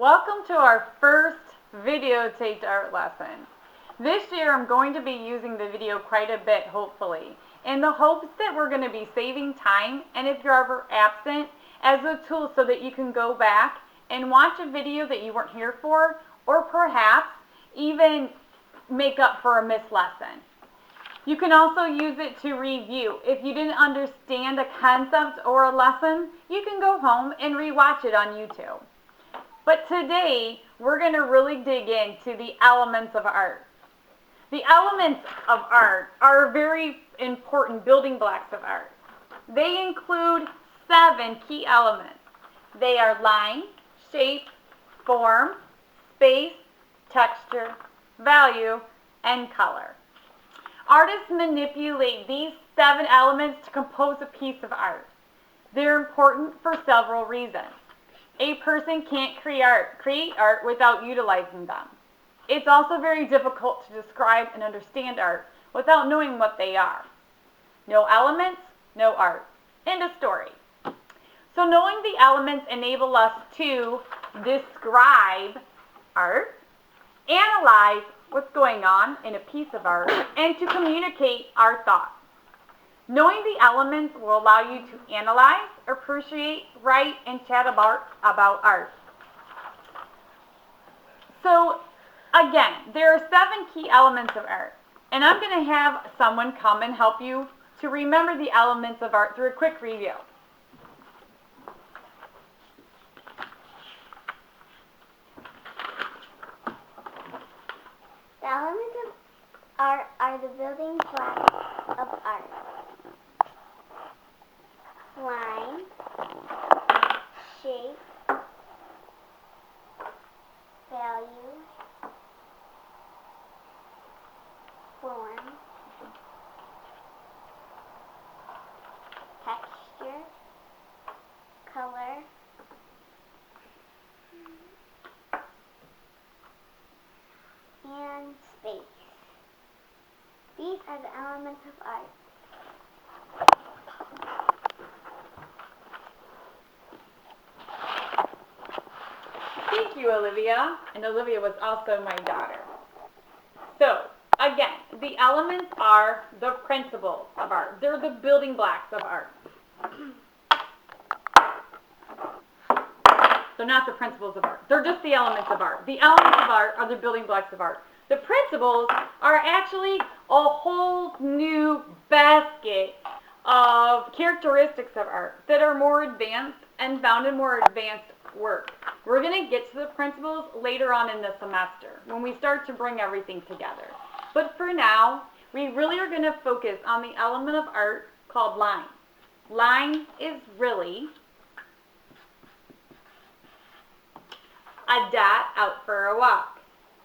Welcome to our first videotaped art lesson. This year I'm going to be using the video quite a bit, hopefully, in the hopes that we're going to be saving time, and if you're ever absent, as a tool so that you can go back and watch a video that you weren't here for, or perhaps even make up for a missed lesson. You can also use it to review. If you didn't understand a concept or a lesson, you can go home and rewatch it on YouTube. But today, we're going to really dig into the elements of art. The elements of art are very important building blocks of art. They include 7 key elements. They are line, shape, form, space, texture, value, and color. Artists manipulate these 7 elements to compose a piece of art. They're important for several reasons. A person can't create art without utilizing them. It's also very difficult to describe and understand art without knowing what they are. No elements, no art. End of story. So knowing the elements enable us to describe art, analyze what's going on in a piece of art, and to communicate our thoughts. Knowing the elements will allow you to analyze, appreciate, write, and chat about art. So, again, there are 7 key elements of art, and I'm going to have someone come and help you to remember the elements of art through a quick review. The elements of art are the building blocks of art. Line, shape, value, form, texture, color, and space. These are the elements of art. Thank you, Olivia. And Olivia was also my daughter. So, again, the elements are the principles of art. They're the building blocks of art. So not the principles of art. They're just the elements of art. The elements of art are the building blocks of art. The principles are actually a whole new basket of characteristics of art that are more advanced and found in more advanced work. We're going to get to the principles later on in the semester when we start to bring everything together. But for now, we really are going to focus on the element of art called line. Line is really a dot out for a walk.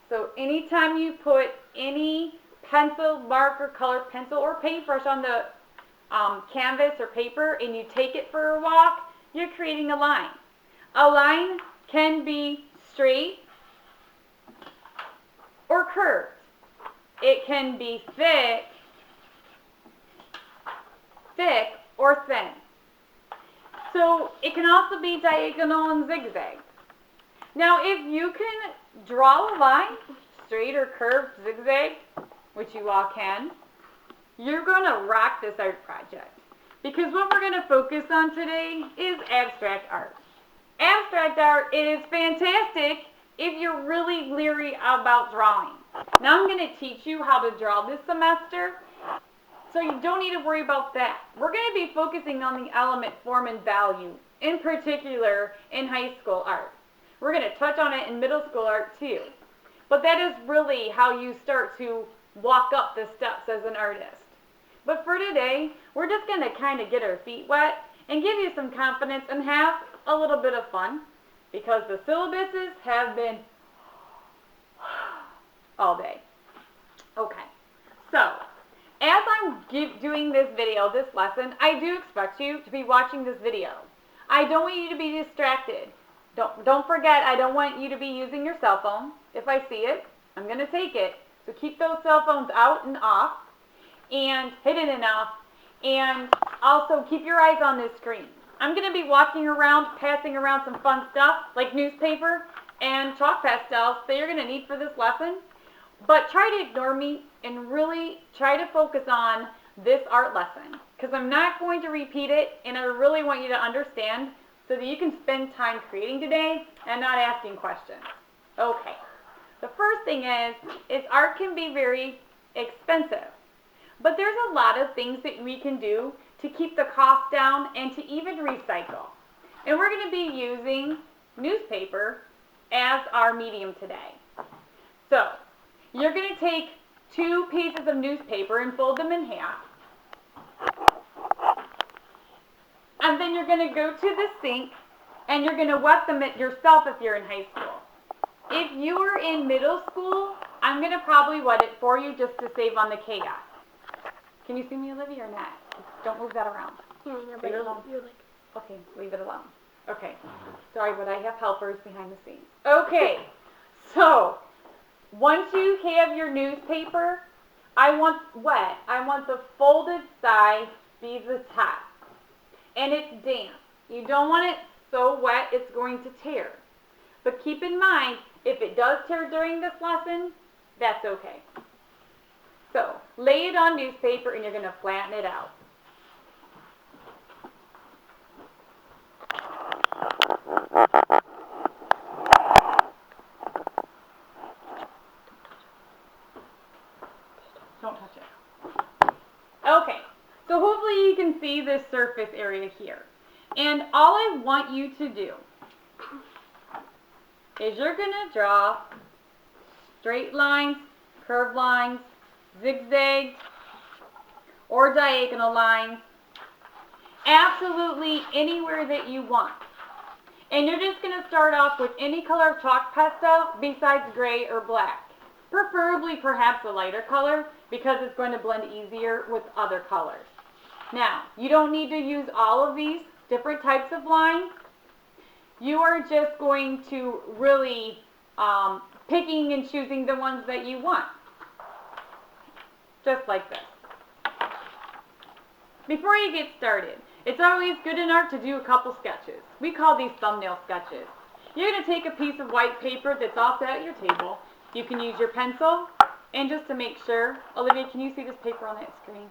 So anytime you put any pencil, marker, colored pencil, or paintbrush on the canvas or paper and you take it for a walk, you're creating a line. A line can be straight or curved. It can be thick or thin. So it can also be diagonal and zigzag. Now if you can draw a line, straight or curved, zigzag, which you all can, you're going to rock this art project. Because what we're going to focus on today is abstract art. Abstract art is fantastic if you're really leery about drawing. Now I'm going to teach you how to draw this semester, so you don't need to worry about that. We're going to be focusing on the element form and value, in particular in high school art. We're going to touch on it in middle school art too. But that is really how you start to walk up the steps as an artist. But for today, we're just going to kind of get our feet wet and give you some confidence and have a little bit of fun, because the syllabuses have been all day. Okay, so as I'm doing this video, this lesson, I do expect you to be watching this video. I don't want you to be distracted. Don't forget, I don't want you to be using your cell phone. If I see it, I'm going to take it. So keep those cell phones out and off, and hidden and off, and also keep your eyes on this screen. I'm going to be walking around, passing around some fun stuff like newspaper, and chalk pastels that you're going to need for this lesson. But try to ignore me and really try to focus on this art lesson, because I'm not going to repeat it, and I really want you to understand so that you can spend time creating today and not asking questions. Okay, the first thing is art can be very expensive, but there's a lot of things that we can do to keep the cost down and to even recycle. And we're going to be using newspaper as our medium today. So, you're going to take 2 pieces of newspaper and fold them in half. And then you're going to go to the sink and you're going to wet them yourself if you're in high school. If you are in middle school, I'm going to probably wet it for you just to save on the chaos. Can you see me, Olivia, or not? Don't move that around. Yeah, Leave it alone. you're like... Okay, leave it alone. Okay. Sorry, but I have helpers behind the scenes. Okay. So, once you have your newspaper, I want the folded side be the top. And it's damp. You don't want it so wet it's going to tear. But keep in mind, if it does tear during this lesson, that's okay. So, lay it on newspaper and you're going to flatten it out. Don't touch it. Okay, so hopefully you can see this surface area here. And all I want you to do is you're going to draw straight lines, curved lines, zigzags, or diagonal lines, absolutely anywhere that you want. And you're just going to start off with any color of chalk pastel besides gray or black. Preferably perhaps a lighter color because it's going to blend easier with other colors. Now, you don't need to use all of these different types of lines. You are just going to really picking and choosing the ones that you want. Just like this. Before you get started, it's always good in art to do a couple sketches. We call these thumbnail sketches. You're going to take a piece of white paper that's off at your table. You can use your pencil, and just to make sure, Olivia, can you see this paper on that screen?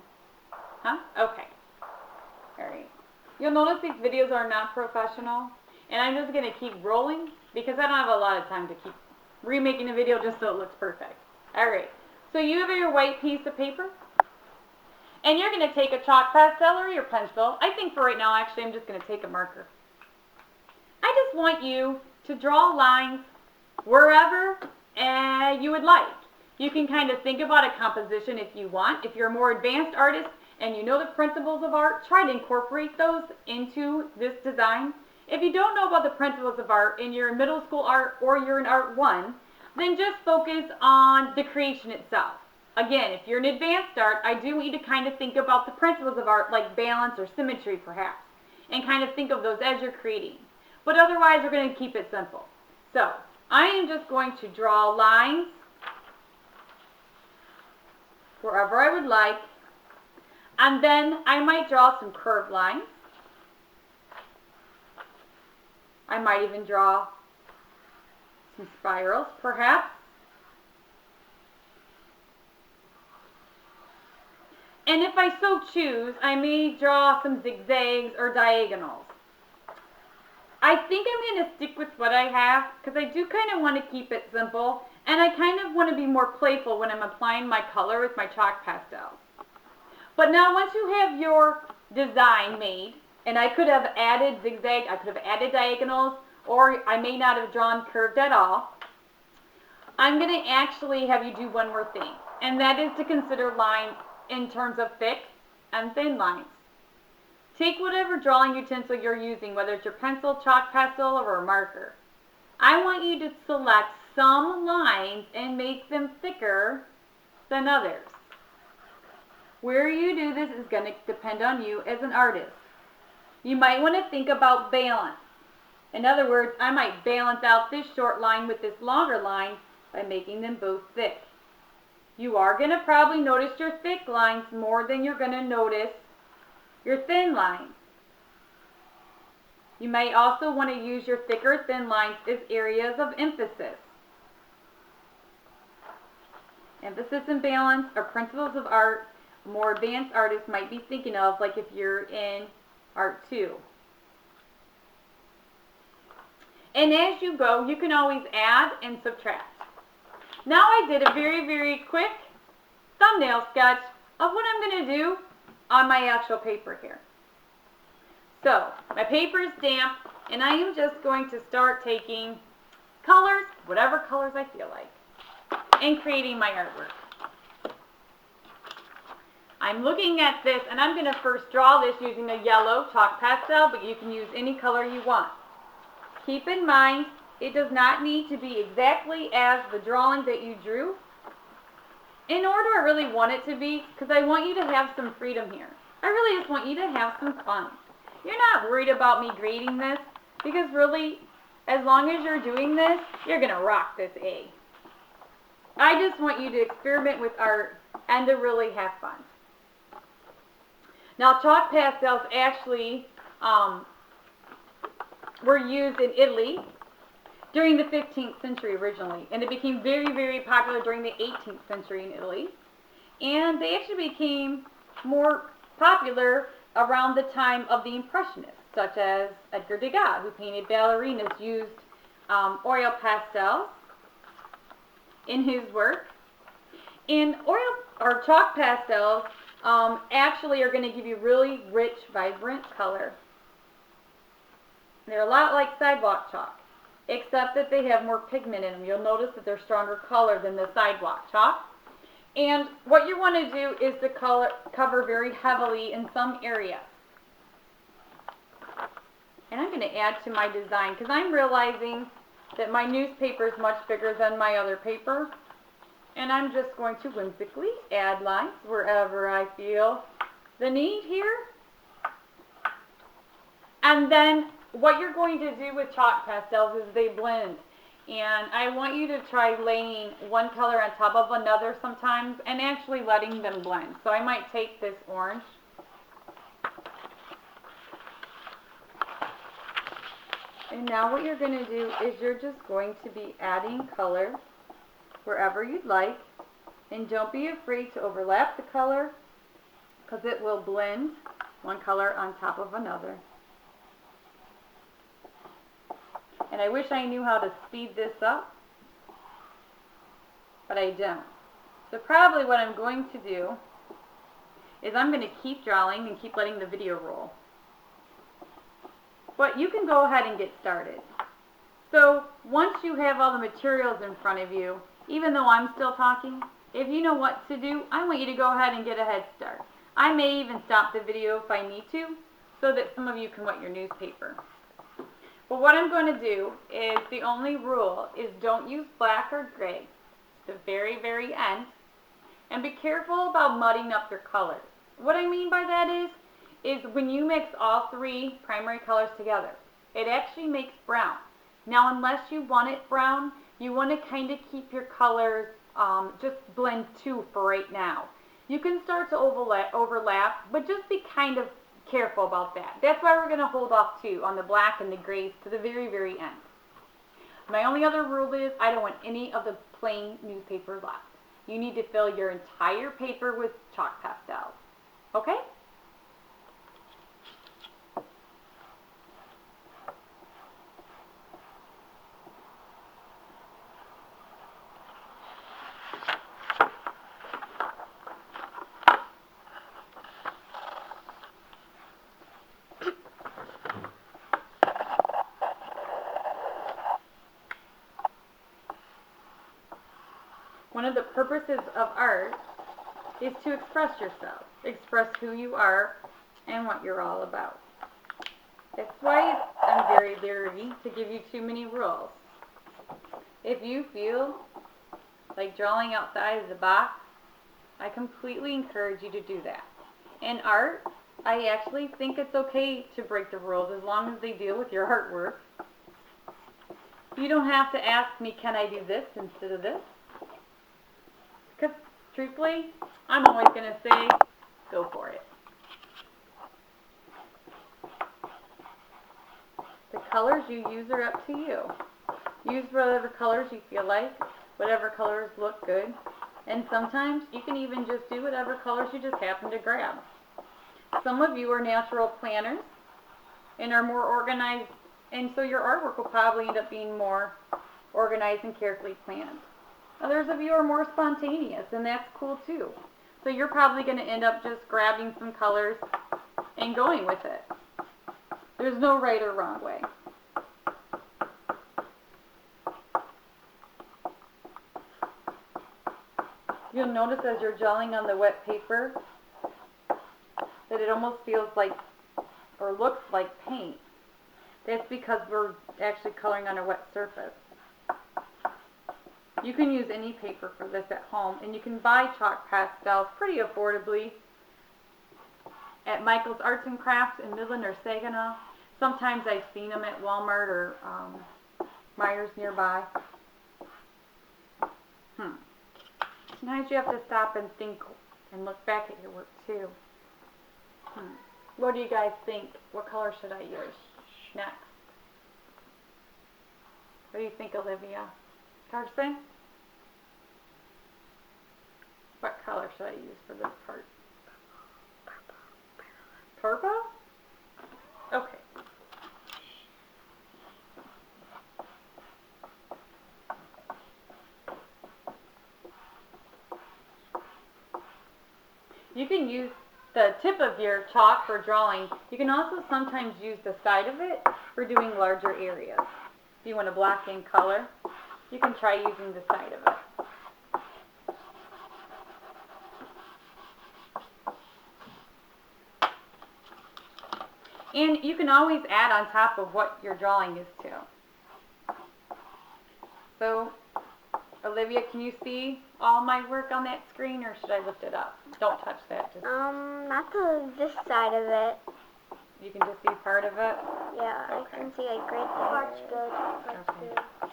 Huh? Okay. All right. You'll notice these videos are not professional, and I'm just going to keep rolling because I don't have a lot of time to keep remaking a video just so it looks perfect. All right. So you have your white piece of paper, and you're going to take a chalk pastel or your pencil. I think for right now, actually, I'm just going to take a marker. I just want you to draw lines wherever you would like. You can kind of think about a composition if you want. If you're a more advanced artist and you know the principles of art, try to incorporate those into this design. If you don't know about the principles of art and you're in middle school art or you're in Art 1, then just focus on the creation itself. Again, if you're in advanced art, I do want you to kind of think about the principles of art like balance or symmetry perhaps, and kind of think of those as you're creating. But otherwise, we're going to keep it simple. So, I am just going to draw lines wherever I would like, and then I might draw some curved lines. I might even draw some spirals, perhaps. And if I so choose, I may draw some zigzags or diagonals. I think I'm going to stick with what I have because I do kind of want to keep it simple, and I kind of want to be more playful when I'm applying my color with my chalk pastels. But now once you have your design made, and I could have added zigzag, I could have added diagonals, or I may not have drawn curved at all, I'm going to actually have you do one more thing, and that is to consider lines in terms of thick and thin lines. Take whatever drawing utensil you're using, whether it's your pencil, chalk pastel, or a marker. I want you to select some lines and make them thicker than others. Where you do this is going to depend on you as an artist. You might want to think about balance. In other words, I might balance out this short line with this longer line by making them both thick. You are going to probably notice your thick lines more than you're going to notice your thin lines. You might also want to use your thicker thin lines as areas of emphasis. Emphasis and balance are principles of art more advanced artists might be thinking of, like if you're in Art 2. And as you go, you can always add and subtract. Now I did a very, very quick thumbnail sketch of what I'm going to do on my actual paper here. So my paper is damp, and I am just going to start taking colors, whatever colors I feel like, and creating my artwork. I'm looking at this, and I'm going to first draw this using a yellow chalk pastel, but you can use any color you want. Keep in mind, it does not need to be exactly as the drawing that you drew. In order I really want it to be, because I want you to have some freedom here. I really just want you to have some fun. You're not worried about me grading this, because really, as long as you're doing this, you're going to rock this A. I just want you to experiment with art and to really have fun. Now, chalk pastels actually were used in Italy during the 15th century originally, and it became very, very popular during the 18th century in Italy. And they actually became more popular around the time of the Impressionists, such as Edgar Degas, who painted ballerinas, used oil pastels in his work. And oil or chalk pastels actually are going to give you really rich, vibrant color. They're a lot like sidewalk chalk, except that they have more pigment in them. You'll notice that they're stronger color than the sidewalk chalk. And what you want to do is to cover very heavily in some areas. And I'm going to add to my design because I'm realizing that my newspaper is much bigger than my other paper. And I'm just going to whimsically add lines wherever I feel the need here. And then what you're going to do with chalk pastels is they blend. And I want you to try laying one color on top of another sometimes and actually letting them blend. So I might take this orange and now what you're going to do is you're just going to be adding color wherever you'd like, and don't be afraid to overlap the color because it will blend one color on top of another. And I wish I knew how to speed this up, but I don't. So probably what I'm going to do is I'm going to keep drawing and keep letting the video roll. But you can go ahead and get started. So once you have all the materials in front of you, even though I'm still talking, if you know what to do, I want you to go ahead and get a head start. I may even stop the video if I need to, so that some of you can wet your newspaper. But what I'm going to do is, the only rule is don't use black or gray, the very, very end, and be careful about mudding up your colors. What I mean by that is when you mix all three primary colors together, it actually makes brown. Now, unless you want it brown, you want to kind of keep your colors just blend two for right now. You can start to overlap, but just be kind of careful about that. That's why we're going to hold off too on the black and the grays to the very, very end. My only other rule is I don't want any of the plain newspaper left. You need to fill your entire paper with chalk pastels. Okay? One of the purposes of art is to express yourself, express who you are and what you're all about. That's why I'm very leery to give you too many rules. If you feel like drawing outside of the box, I completely encourage you to do that. In art, I actually think it's okay to break the rules as long as they deal with your artwork. You don't have to ask me, can I do this instead of this? Because, truthfully, I'm always going to say, go for it. colors you use are up to you. Use whatever colors you feel like, whatever colors look good. And sometimes you can even just do whatever colors you just happen to grab. Some of you are natural planners and are more organized, and so your artwork will probably end up being more organized and carefully planned. Others of you are more spontaneous, and that's cool too. So you're probably going to end up just grabbing some colors and going with it. There's no right or wrong way. You'll notice as you're gelling on the wet paper that it almost feels like or looks like paint. That's because we're actually coloring on a wet surface. You can use any paper for this at home, and you can buy chalk pastels pretty affordably at Michael's Arts and Crafts in Midland or Saginaw. Sometimes I've seen them at Walmart or Myers nearby. Sometimes you have to stop and think and look back at your work too. What do you guys think? What color should I use next? What do you think, Olivia? Carson? What color should I use for this part? Purple? Okay. You can use the tip of your chalk for drawing. You can also sometimes use the side of it for doing larger areas. If you want to block in color, you can try using the side of it. And you can always add on top of what your drawing is too. So, Olivia, can you see all my work on that screen, or should I lift it up? Don't touch that. Just not this side of it. you can just see part of it? Yeah, Okay. I can see a great parts good. Okay.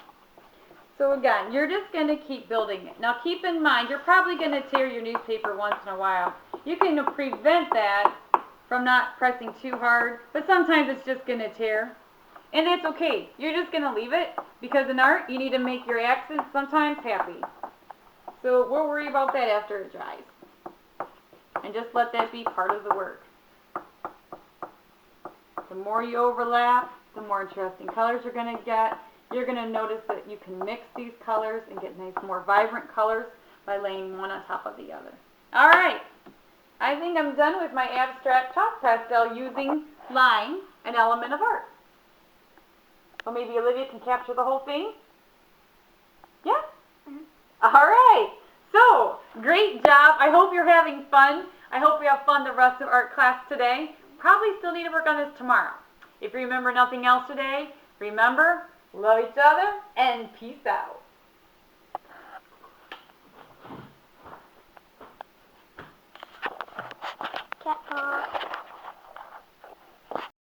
So again, you're just going to keep building it. Now keep in mind, you're probably going to tear your newspaper once in a while. You can prevent that from not pressing too hard, but sometimes it's just going to tear. And that's okay. You're just going to leave it, because in art, you need to make your accents sometimes happy. So we'll worry about that after it dries. And just let that be part of the work. The more you overlap, the more interesting colors you're going to get. You're going to notice that you can mix these colors and get nice, more vibrant colors by laying one on top of the other. All right. I think I'm done with my abstract chalk pastel using line, an element of art. Well, maybe Olivia can capture the whole thing? Yeah? All right. So, great job. I hope you're having fun. I hope we have fun the rest of art class today. Probably still need to work on this tomorrow. If you remember nothing else today, remember, love each other and peace out.